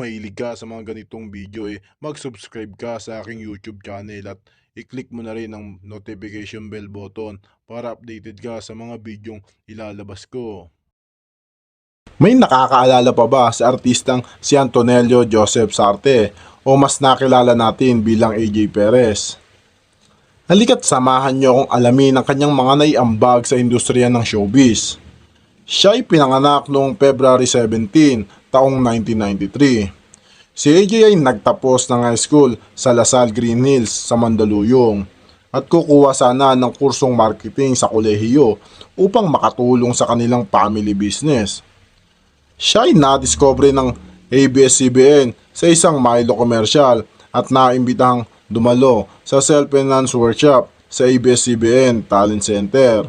mahilig ka sa mga ganitong video mag-subscribe ka sa aking YouTube channel at i-click mo na rin ang notification bell button para updated ka sa mga videong ilalabas ko. May nakakaalala pa ba sa artistang si Antonelio Joseph Sarte o mas nakilala natin bilang AJ Perez? Halika't samahan niyo akong alamin ang kanyang mga naiambag sa industriya ng showbiz. Siya ay pinanganak noong February 17, taong 1993. Si AJ ay nagtapos ng high school sa Lasal Green Hills sa Mandaluyong at kukuha sana ng kursong marketing sa kolehiyo upang makatulong sa kanilang family business. Siya ay nadiscover ng ABS-CBN sa isang Milo commercial at naimbitang dumalo sa self-finance workshop sa ABS-CBN Talent Center.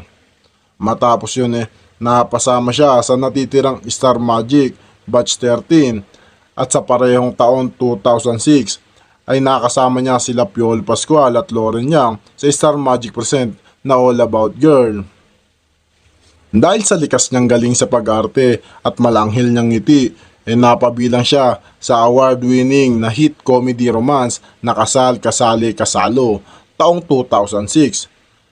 Matapos yun napasama siya sa natitirang Star Magic Batch 13 at sa parehong taon 2006 ay nakasama niya sila Piolo Pascual at Lauren Yang sa Star Magic Present na All About Girl. Dahil sa likas niyang galing sa pag-arte at malanghil niyang ngiti, napabilang siya sa award-winning na hit comedy romance na Kasal, Kasali, Kasalo taong 2006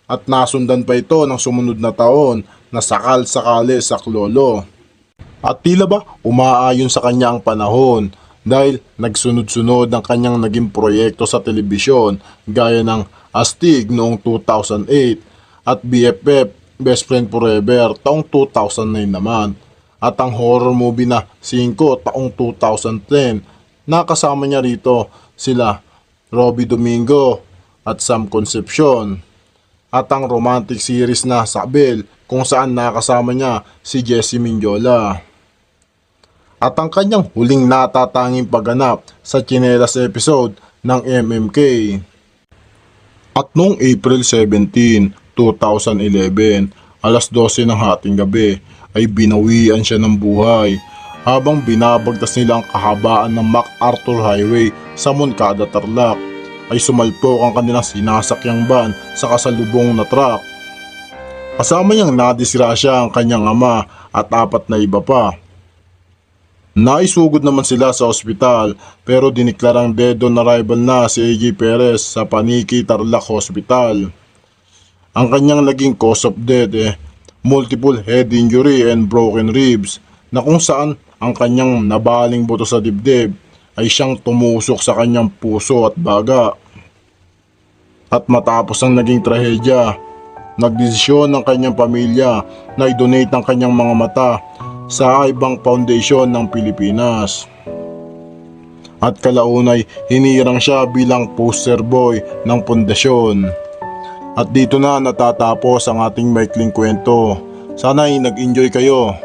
at nasundan pa ito ng sumunod na taon na Sakal, Sakali, Saklolo. At tila ba umaayon sa kanya ang panahon dahil nagsunod-sunod ang kanyang naging proyekto sa telebisyon gaya ng Astig noong 2008 at BFF Best Friend Forever taong 2009 naman at ang horror movie na 5 taong 2010. Nakasama niya rito sila Robbie Domingo at Sam Concepcion at ang romantic series na Sabel kung saan nakasama niya si Jessie Mendiola. At ang kanyang huling natatanging pagganap sa Chinelas episode ng MMK. At noong April 17, 2011, alas 12 ng hating gabi ay binawian siya ng buhay habang binabagtas nila ang kahabaan ng MacArthur Highway sa Moncada, Tarlac ay sumalpok ang kanilang sinasakyang van sa kasalubong na truck. Kasama niyang nadisgrasya ang kanyang ama at 4 na iba pa. Naisugod naman sila sa ospital pero diniklarang dead on arrival na si AJ Perez sa Paniki Tarlac Hospital. Ang kanyang naging cause of death multiple head injury and broken ribs na kung saan ang kanyang nabaling buto sa dibdib ay siyang tumusok sa kanyang puso at baga. At matapos ang naging trahedya, nagdesisyon ng kanyang pamilya na i-donate ang kanyang mga mata sa ibang foundation ng Pilipinas. At kalaunay hinirang siya bilang poster boy ng pundasyon. At dito na natatapos ang ating maikling kwento. Sana ay nag-enjoy kayo.